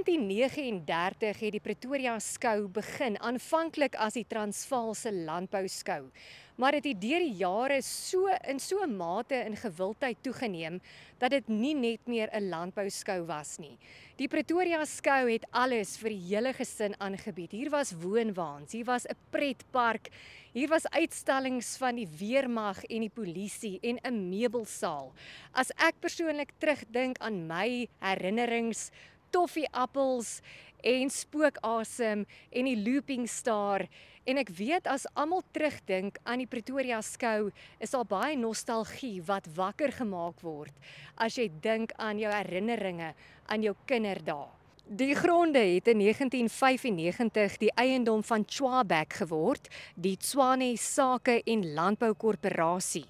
1939 het die Pretoria skou begin, aanvanklik as die Transvaalse landbouskou. Maar dit het deur die jare in so 'n mate in gewildheid toegeneem dat dit nie net meer 'n landbouskou was nie. Die Pretoria skou het alles vir die hele gesin aangebied. Hier was woonwaans, hier was 'n pretpark, hier was uitstallings van die weermag en die polisie en 'n meubelsaal. As ek persoonlik terugdink aan my herinnerings, toffieappels en spookasem en die looping star, en ek weet as almal terugdink aan die Pretoria skou, is daar baie nostalgie wat wakker gemaak word as jy dink aan jou herinneringe aan jou kinderdae. Die gronde het in 1995 die eiendom van Chwabek geword, die Tshwane Sake en Landbou Korporasie.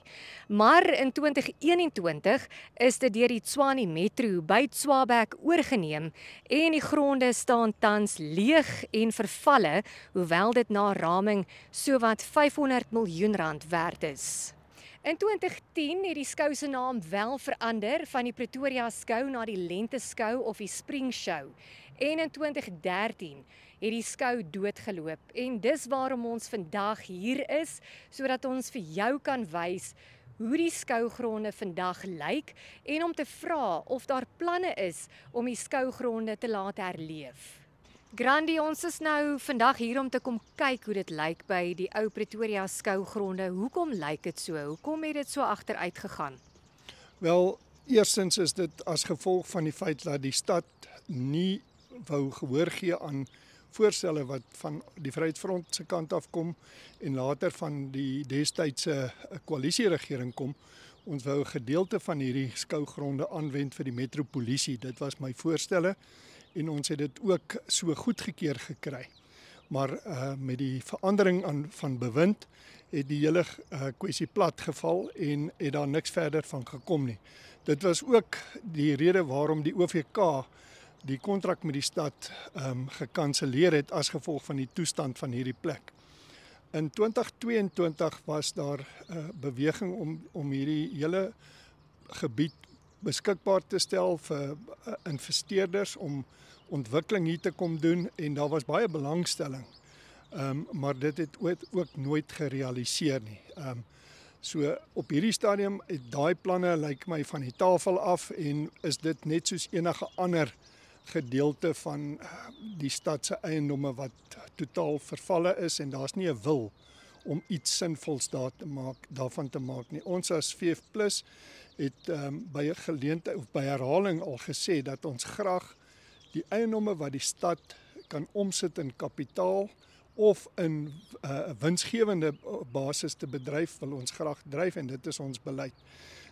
Maar in 2021 is dit deur die Tshwane Metro by Chwabek oorgeneem en die gronde staan tans leeg en vervalle, hoewel dit na raming sowat R500 miljoen werd is. In 2010 het die skou se naam wel verander van die Pretoria skou na die Lente skou of die Spring Show. En in 2013 het die skou doodgeloop en dis waarom ons vandag hier is, sodat ons vir jou kan wys hoe die skougronde vandag lyk en om te vra of daar planne is om die skougronde te laat herleef. Grandi, ons is nou vandag hier om te kom kyk hoe dit lyk by die ou Pretoria skougronde. Hoekom lyk dit so? Hoekom het dit so agteruit gegaan? Wel, eerstens is dit as gevolg van die feit dat die stad nie wou gehoor gee aan voorstelle wat van die Vryheidsfront se kant af kom en later van die destydse koalisieregering kom. Ons wou 'n gedeelte van hierdie skougronde aanwend vir die metropolisie. Dit was my voorstelle en ons het dit ook so goedgekeur gekry. Maar met die verandering van bewind het die hele kwessie platgeval en het daar niks verder van gekom nie. Dit was ook die rede waarom die OVK die kontrak met die stad gekanselleer het as gevolg van die toestand van hierdie plek. In 2022 was daar beweging om hierdie hele gebied beskikbaar te stel vir investeerders om ontwikkeling hier te kom doen en daar was baie belangstelling. Maar dit het ook nooit gerealiseer nie. So op hierdie stadium het daai planne lyk my van die tafel af en is dit net soos enige ander gedeelte van die stad se eiendomme wat totaal vervalle is en daar's nie 'n wil om iets sinvols daarvan te maak nie. Ons as VF+ het by 'n geleentheid of by herhaling al gesê dat ons graag die eiendomme wat die stad kan omsit in kapitaal of in 'n winsgewende basis te bedryf, wil ons graag dryf en dit is ons beleid.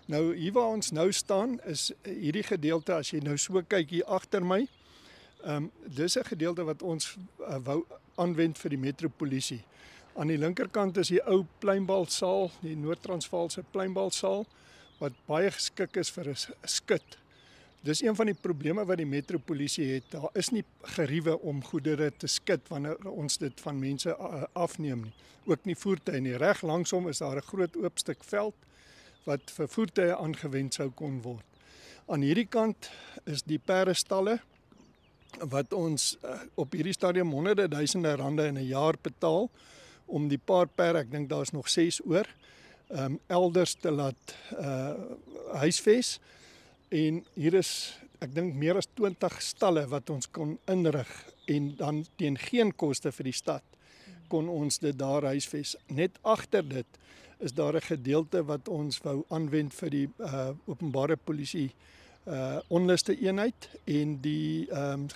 Nou hier waar ons nou staan is hierdie gedeelte, as jy nou so kyk hier agter my, dis 'n gedeelte wat ons wou aanwend vir die metropolisie. Aan die linkerkant is die ou pleinbalsaal, die Noord-Transvaalse pleinbalsaal, wat baie geskik is vir 'n skut. Dis een van die probleme wat die metropolisie het. Daar is nie geriewe om goedere te skit wanneer ons dit van mense afneem nie. Ook nie voertuie nie. Reg langsom is daar 'n groot oop stuk veld wat vir voertuie aangewend sou kon word. Aan hierdie kant is die perdestalle wat ons op hierdie stadium honderde duisende rande in 'n jaar betaal om die paar perde, ek dink daar's nog 6 oor, elders te laat huisves. En hier is, ek dink, meer as 20 stalle wat ons kon inrig en dan teen geen koste vir die stad kon ons dit daar huisves. Net agter dit is daar 'n gedeelte wat ons wou aanwend vir die openbare polisie onluste eenheid en die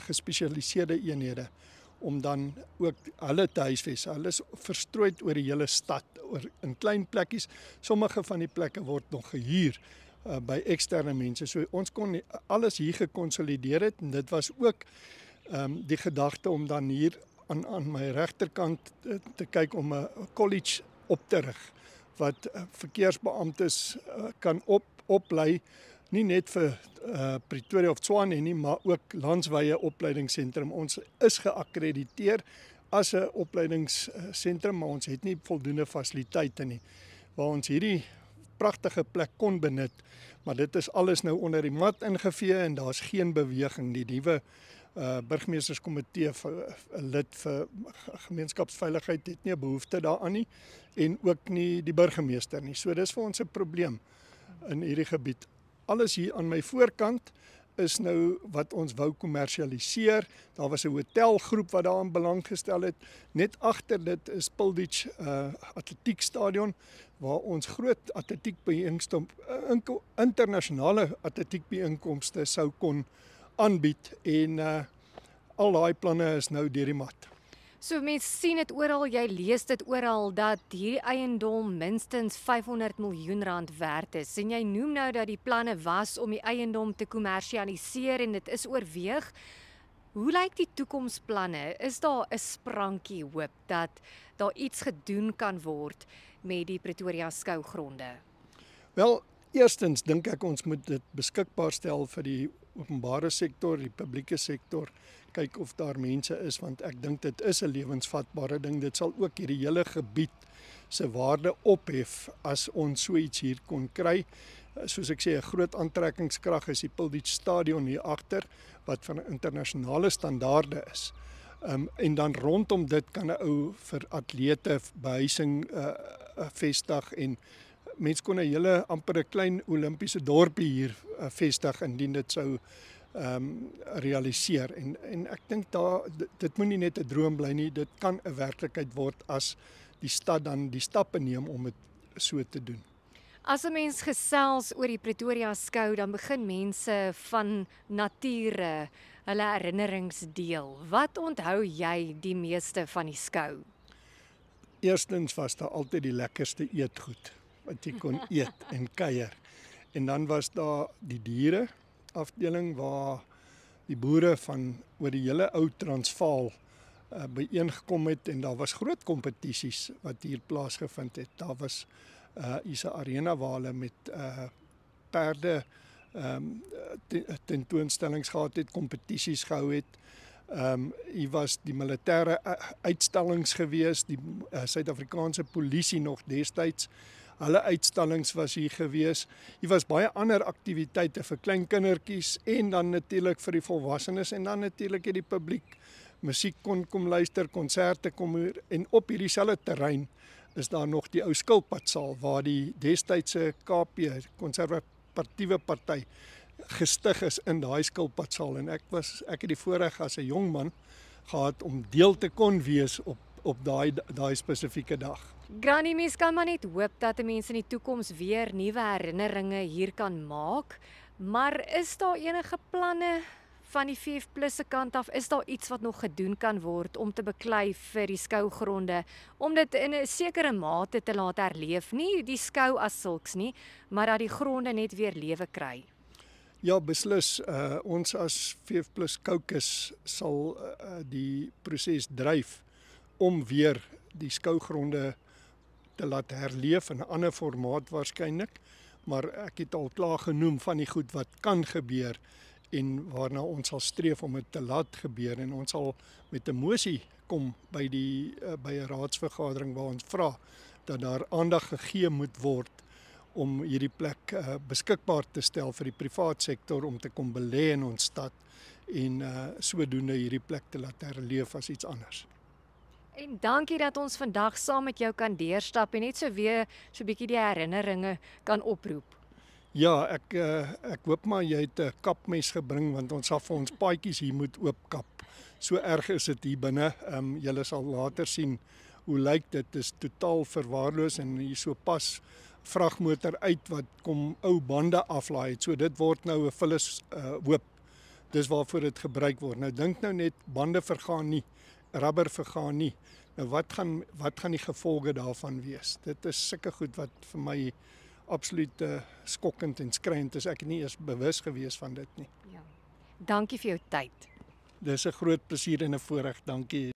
gespesialiseerde eenhede om dan ook hulle te huisves. Hulle is verstrooi oor die hele stad, in klein plekkies. Sommige van die plekke word nog gehuur by eksterne mense. So ons kon alles hier gekonsolideer het en dit was ook die gedagte om dan hier aan my regterkant te kyk om 'n college op te rig wat verkeersbeamptes kan oplei, nie net vir Pretoria of Tshwane nie, maar ook landwyse opleidingsentrum. Ons is geakkrediteer as 'n opleidingssentrum, maar ons het nie voldoende fasiliteite nie, waar ons hierdie pragtige plek kon benut, maar dit is alles nou onder die mat ingevee en daar's geen beweging nie. Die nuwe burgemeesterskomitee vir 'n lid vir gemeenskapsveiligheid het nie 'n behoefte daaraan nie en ook nie die burgemeester nie. So dis vir ons 'n probleem in hierdie gebied. Alles hier aan my voorkant is nou wat ons wou kommersialiseer. Daar was 'n hotelgroep wat daaraan belang gestel het. Net agter dit is Pilditch atletiekstadion waar ons groot atletiekbyeenkomste, internasionale atletiekbyeenkomste sou kon aanbied en al daai planne is nou deur die mat. So mense sien dit oral, jy lees dit oral dat hierdie eiendom minstens 500 miljoen rand werd is. En jy noem nou dat die planne was om die eiendom te kommersialiseer en dit is oorweeg. Hoe lyk die toekomsplanne? Is daar 'n sprankie hoop dat daar iets gedoen kan word met die Pretoria skougronde? Wel, eerstens dink ek ons moet dit beskikbaar stel vir die openbare sektor, die publieke sektor, kyk of daar mense is, want ek dink dit is 'n lewensvatbare ding. Dit sal ook hierdie hele gebied se waarde ophef as ons so iets hier kon kry. Soos ek sê, 'n groot aantrekkingskrag is die Pilditch stadion hier agter, wat van internasionale standaarde is. En dan rondom dit kan 'n ou vir atlete behuising vestig en mense kon 'n hele amper 'n klein Olimpiese dorpie hier vestig indien dit sou realiseer. En ek dink dit moenie net 'n droom bly nie, dit kan 'n werklikheid word as die stad dan die stappe neem om dit so te doen. As 'n mens gesels oor die Pretoria skou, dan begin mense van nature hulle herinnerings deel. Wat onthou jy die meeste van die skou? Eerstens was daar altyd die lekkerste eetgoed wat jy kon eet en kuier. En dan was daar die diere afdeling waar die boere van oor die hele ou Transvaal byeengekom het en daar was groot kompetisies wat hier plaasgevind het. Daar was hier's 'n arena waar hulle met perde tentoonstellings gehad het, kompetisies gehou het. Hier was die militêre uitstallings gewees, die Suid-Afrikaanse polisie nog destyds. Hulle uitstallings was hier gewees. Hier was baie ander aktiwiteite vir klein kindertjies en dan natuurlik vir die volwassenes en dan natuurlik die publiek. Musiek kon kom luister, konserte kom hier en op hierdie selfde terrein is daar nog die ou skilpadsaal waar die destydse KP, Konservatiewe Party, gestig is in daai skilpadsaal en ek het die voorreg as 'n jong man gehad om deel te kon wees op daai spesifieke dag. Granny, mens kan maar net hoop dat mense in die toekoms weer nuwe herinneringe hier kan maak, maar is daar enige planne van die VF+ se kant af, is daar iets wat nog gedoen kan word om te beklei vir die skougronde, om dit in 'n sekere mate te laat herleef, nie die skou as sulks nie, maar dat die gronde net weer lewe kry? Ja, beslis. Ons as VF+ Caucus sal die proses dryf om weer die skougronde te laat herleef in 'n ander formaat waarskynlik, maar ek het al klaar genoem van die goed wat kan gebeur en waarna ons sal streef om dit te laat gebeur en ons sal met 'n mosie kom by 'n raadsvergadering waar ons vra dat daar aandag gegee moet word om hierdie plek beskikbaar te stel vir die privaat sektor om te kom belê in ons stad en sodoende hierdie plek te laat herleef as iets anders. En dankie dat ons vandag saam met jou kan deurstap en net so weer so 'n bietjie die herinneringe kan oproep. Ja, ek hoop maar jy het 'n kapmes gebring want ons sal vir ons paadjies hier moet oopkap. So erg is dit hier binne. Julle sal later sien hoe lyk dit. Dit is totaal verwaarloos en hier so pas vragmotor uit wat kom ou bande aflaai het. So dit word nou 'n vullis hoop. Dis waarvoor dit gebruik word. Nou dink nou net bande vergaan nie, rubber vergaan nie. Nou wat gaan die gevolge daarvan wees? Dit is sulke goed wat vir my absoluut skokkend en skriwend is. Ek het nie eers bewus gewees van dit nie. Ja. Dankie vir jou tyd. Dis 'n groot plesier en 'n voorreg. Dankie.